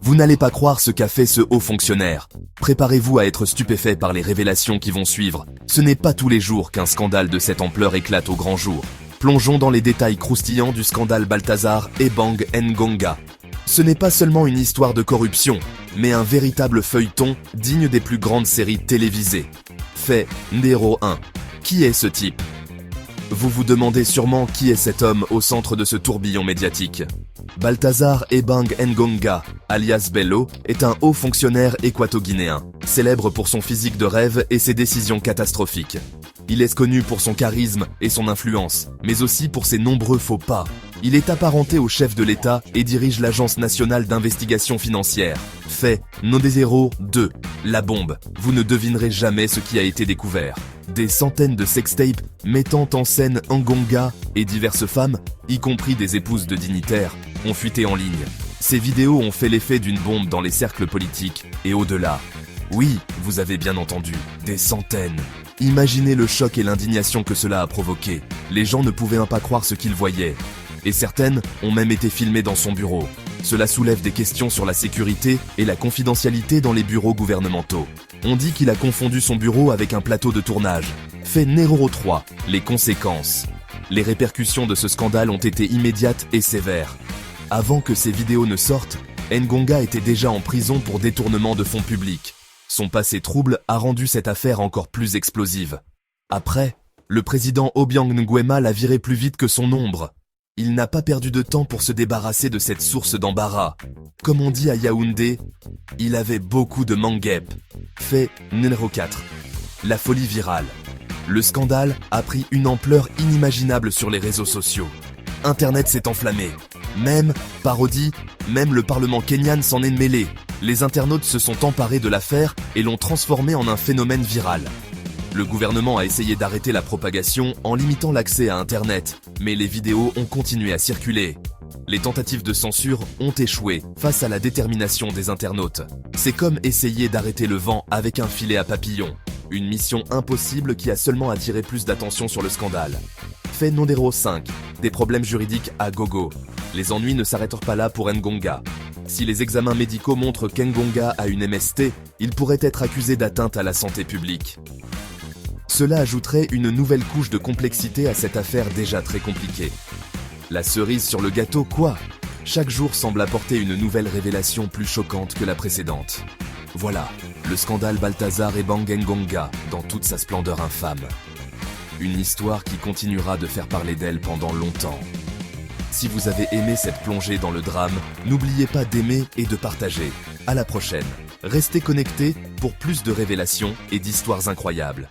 Vous n'allez pas croire ce qu'a fait ce haut fonctionnaire. Préparez-vous à être stupéfait par les révélations qui vont suivre. Ce n'est pas tous les jours qu'un scandale de cette ampleur éclate au grand jour. Plongeons dans les détails croustillants du scandale Balthazar Ebang Ngonga. Ce n'est pas seulement une histoire de corruption, mais un véritable feuilleton digne des plus grandes séries télévisées. Fait numéro 1. Qui est ce type ? Vous vous demandez sûrement qui est cet homme au centre de ce tourbillon médiatique. Balthazar Ebang Ngonga, alias Bello, est un haut fonctionnaire équato-guinéen, célèbre pour son physique de rêve et ses décisions catastrophiques. Il est connu pour son charisme et son influence, mais aussi pour ses nombreux faux pas. Il est apparenté au chef de l'État et dirige l'Agence nationale d'investigation financière. Fait numéro 2. La bombe. Vous ne devinerez jamais ce qui a été découvert. Des centaines de sextapes mettant en scène Ngonga et diverses femmes, y compris des épouses de dignitaires, ont fuité en ligne. Ces vidéos ont fait l'effet d'une bombe dans les cercles politiques et au-delà. Oui, vous avez bien entendu, des centaines. Imaginez le choc et l'indignation que cela a provoqué. Les gens ne pouvaient pas croire ce qu'ils voyaient. Et certaines ont même été filmées dans son bureau. Cela soulève des questions sur la sécurité et la confidentialité dans les bureaux gouvernementaux. On dit qu'il a confondu son bureau avec un plateau de tournage. Fait numéro 3. Les conséquences. Les répercussions de ce scandale ont été immédiates et sévères. Avant que ces vidéos ne sortent, Ngonga était déjà en prison pour détournement de fonds publics. Son passé trouble a rendu cette affaire encore plus explosive. Après, le président Obiang Nguema l'a viré plus vite que son ombre. Il n'a pas perdu de temps pour se débarrasser de cette source d'embarras. Comme on dit à Yaoundé, il avait beaucoup de manguep. Fait numéro 4. La folie virale. Le scandale a pris une ampleur inimaginable sur les réseaux sociaux. Internet s'est enflammé. Même le Parlement kényan s'en est mêlé. Les internautes se sont emparés de l'affaire et l'ont transformée en un phénomène viral. Le gouvernement a essayé d'arrêter la propagation en limitant l'accès à Internet, mais les vidéos ont continué à circuler. Les tentatives de censure ont échoué face à la détermination des internautes. C'est comme essayer d'arrêter le vent avec un filet à papillons. Une mission impossible qui a seulement attiré plus d'attention sur le scandale. Fait numéro 5. Des problèmes juridiques à gogo. Les ennuis ne s'arrêtent pas là pour Ngonga. Si les examens médicaux montrent qu'Ngonga a une MST, il pourrait être accusé d'atteinte à la santé publique. Cela ajouterait une nouvelle couche de complexité à cette affaire déjà très compliquée. La cerise sur le gâteau, quoi ? Chaque jour semble apporter une nouvelle révélation plus choquante que la précédente. Voilà, le scandale Balthazar Ebang Ngonga dans toute sa splendeur infâme. Une histoire qui continuera de faire parler d'elle pendant longtemps. Si vous avez aimé cette plongée dans le drame, n'oubliez pas d'aimer et de partager. À la prochaine. Restez connectés pour plus de révélations et d'histoires incroyables.